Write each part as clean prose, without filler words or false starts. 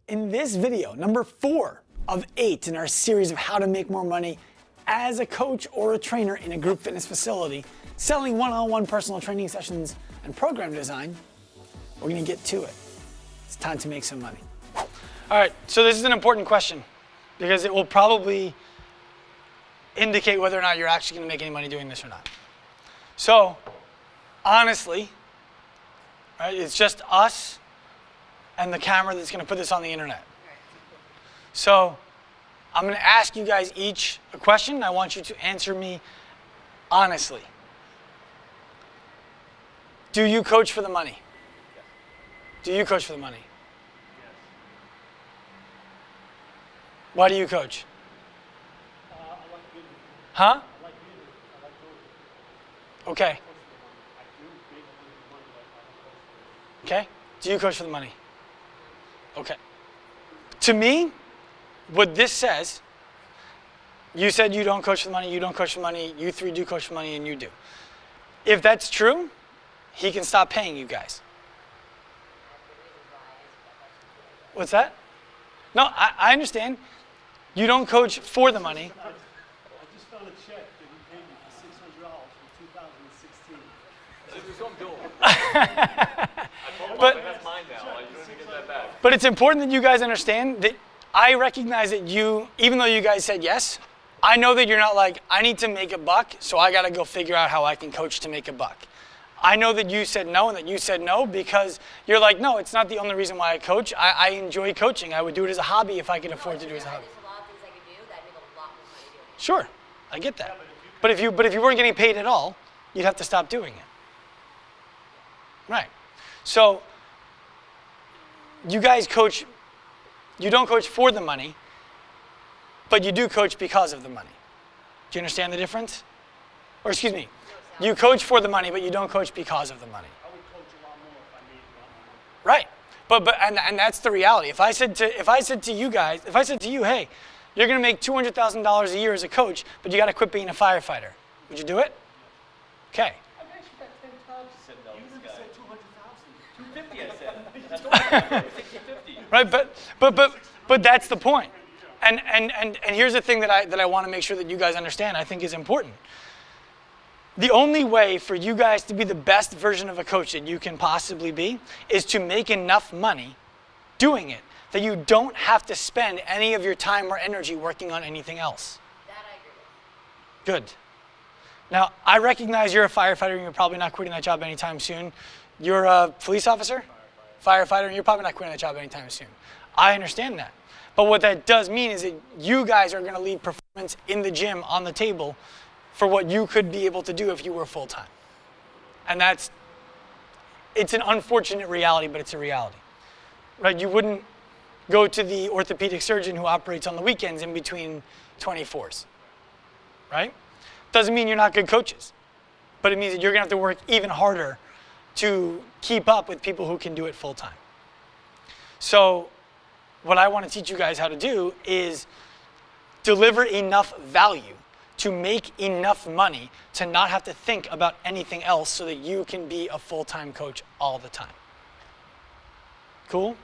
In this video, number 4 of 8 in our series of how to make more money as a coach or a trainer in a group fitness facility, selling one-on-one personal training sessions and program design, we're gonna get to it. It's time to make some money. All right, so this is an important question because it will probably indicate whether or not you're actually gonna make any money doing this or not. So, honestly, right, it's just us and the camera that's gonna put this on the internet. So, I'm gonna ask you guys each a question. I want you to answer me honestly. Do you coach for the money? Yes. Do you coach for the money? Yes. Why do you coach? I like giving. Huh? I like giving. I like coaching. Okay. I do make money, but I don't coach for it. Okay. Do you coach for the money? Okay. To me, what this says, you said you don't coach for the money, you don't coach for money, you three do coach for money, and you do. If that's true, he can stop paying you guys. What's that? No, I understand. You don't coach for the money. I just found a check that he paid me for $600 for 2016. There's some bill. But, That's mine now. You don't even get that back. but it's important that you guys understand that I recognize that you, even though you guys said yes, I know that you're not like, I need to make a buck, so I gotta go figure out how I can coach to make a buck. I know that you said no and that you said no because you're like, no, it's not the only reason why I coach. I enjoy coaching. I would do it as a hobby if I could afford to do it as a hobby. There's a lot of things I could do that make a lot more money doing it. Sure, I get that. But if you weren't getting paid at all, you'd have to stop doing it. Right. So you guys coach, you don't coach for the money, but you do coach because of the money. Do you understand the difference? Or excuse me, you coach for the money, but you don't coach because of the money. I would coach a lot more if I made a lot more money. Right. And that's the reality. If I said to you guys, if I said to you, hey, you're gonna make $200,000 a year as a coach, but you gotta quit being a firefighter, would you do it? Okay. I've actually got 10 times. said no, You this never guy. said 200,000. 250, I said. That's what I said. 50. Right, but that's the point. And here's the thing that I want to make sure that you guys understand, I think is important. The only way for you guys to be the best version of a coach that you can possibly be is to make enough money doing it that you don't have to spend any of your time or energy working on anything else. That I agree with. Good. Now, I recognize you're a firefighter and you're probably not quitting that job anytime soon. You're a police officer? Firefighter, and you're probably not quitting that job anytime soon. I understand that. But what that does mean is that you guys are going to leave performance in the gym on the table for what you could be able to do if you were full-time. And it's an unfortunate reality, but it's a reality. Right? You wouldn't go to the orthopedic surgeon who operates on the weekends in between 24s. Right? Doesn't mean you're not good coaches, but it means that you're going to have to work even harder to keep up with people who can do it full-time. So what I want to teach you guys how to do is deliver enough value to make enough money to not have to think about anything else so that you can be a full-time coach all the time. Cool?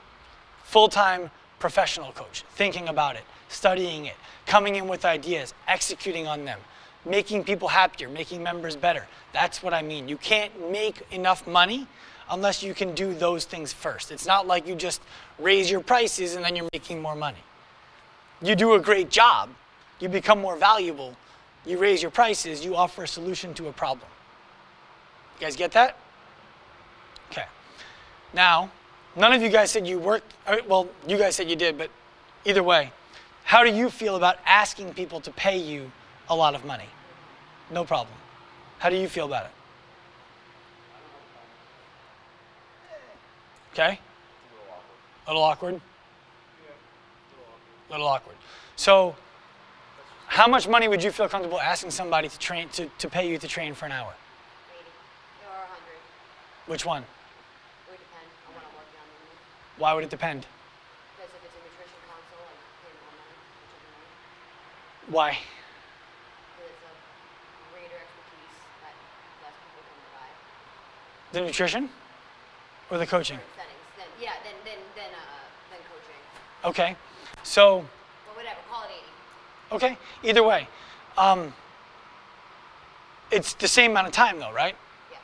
Full-time professional coach, thinking about it, studying it, coming in with ideas, executing on them, making people happier, making members better. That's what I mean. You can't make enough money unless you can do those things first. It's not like you just raise your prices and then you're making more money. You do a great job, you become more valuable, you raise your prices, you offer a solution to a problem. You guys get that? Okay. Now, none of you guys said you worked, well, you guys said you did, but either way, how do you feel about asking people to pay you a lot of money? No problem. How do you feel about it? Okay? A little awkward? A little awkward. So, how much money would you feel comfortable asking somebody to train to pay you to train for an hour? 80 or 100. Which one? It would depend on what I'm working on. Maybe. Why would it depend? Because if it's a nutrition console, I pay more money, which is annoying. Why? Because it's a greater expertise that less people can provide. The nutrition or the coaching? Certain settings, then coaching. Okay, so, But whatever, call it 80. okay, either way. It's the same amount of time though, right? Yeah.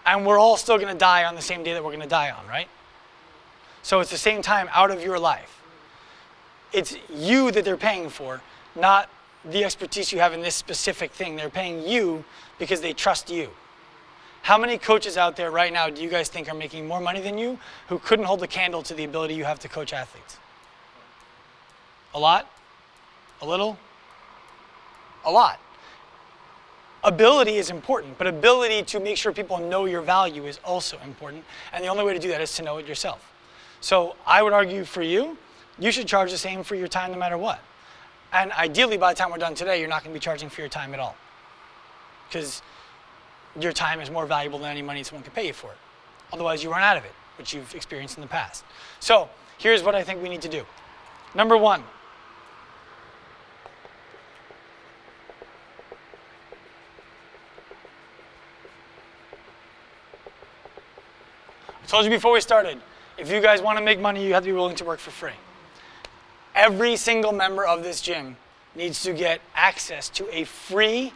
And we're all still gonna die on the same day that we're gonna die on, right? So it's the same time out of your life. It's you that they're paying for, not the expertise you have in this specific thing. They're paying you because they trust you. How many coaches out there right now do you guys think are making more money than you who couldn't hold a candle to the ability you have to coach athletes? A lot? A little? A lot. Ability is important, but ability to make sure people know your value is also important. And the only way to do that is to know it yourself. So I would argue for you, you should charge the same for your time no matter what. And ideally, by the time we're done today, you're not going to be charging for your time at all. Because your time is more valuable than any money someone can pay you for it. Otherwise, you run out of it, which you've experienced in the past. So here's what I think we need to do. Number one, I told you before we started, if you guys want to make money, you have to be willing to work for free. Every single member of this gym needs to get access to a free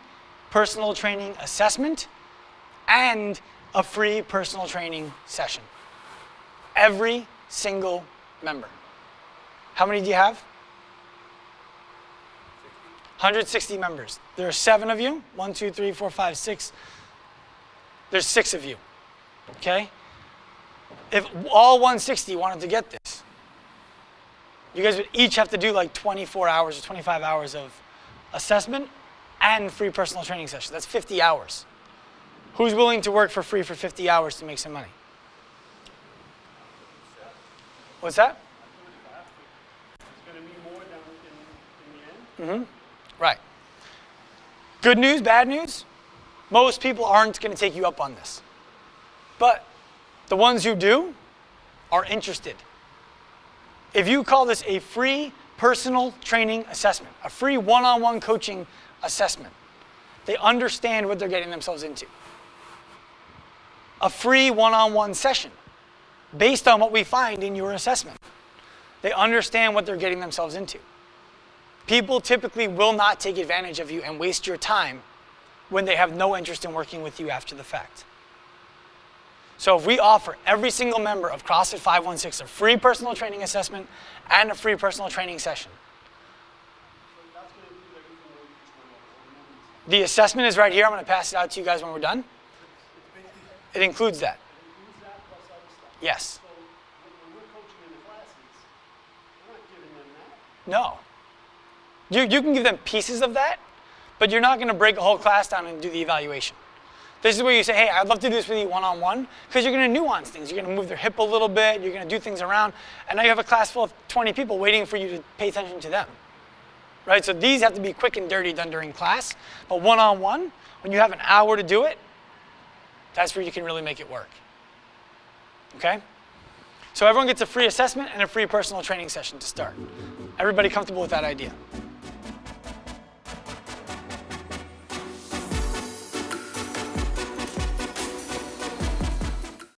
personal training assessment and a free personal training session. Every single member. How many do you have? 160 members. There are 7 of you. 1, 2, 3, 4, 5, 6. There's 6 of you. Okay? If all 160 wanted to get this, you guys would each have to do like 24 hours or 25 hours of assessment and free personal training sessions. That's 50 hours. Who's willing to work for free for 50 hours to make some money? What's that? It's going to be more down in the end. Right. Good news, bad news? Most people aren't going to take you up on this. But the ones who do are interested. If you call this a free personal training assessment, a free one-on-one coaching assessment, they understand what they're getting themselves into. A free one-on-one session based on what we find in your assessment. They understand what they're getting themselves into. People typically will not take advantage of you and waste your time when they have no interest in working with you after the fact. So if we offer every single member of CrossFit 516 a free personal training assessment and a free personal training session. So that's going to include everything that we just went over. The assessment is right here. I'm going to pass it out to you guys when we're done. It includes that. Includes that plus other stuff. Yes. So when we're coaching in the classes, we're not giving them that. No. You can give them pieces of that, but you're not going to break a whole class down and do the evaluation. This is where you say, hey, I'd love to do this with you one-on-one, because you're going to nuance things. You're going to move their hip a little bit. You're going to do things around. And now you have a class full of 20 people waiting for you to pay attention to them. Right? So these have to be quick and dirty done during class. But one-on-one, when you have an hour to do it, that's where you can really make it work. Okay? So everyone gets a free assessment and a free personal training session to start. Everybody comfortable with that idea?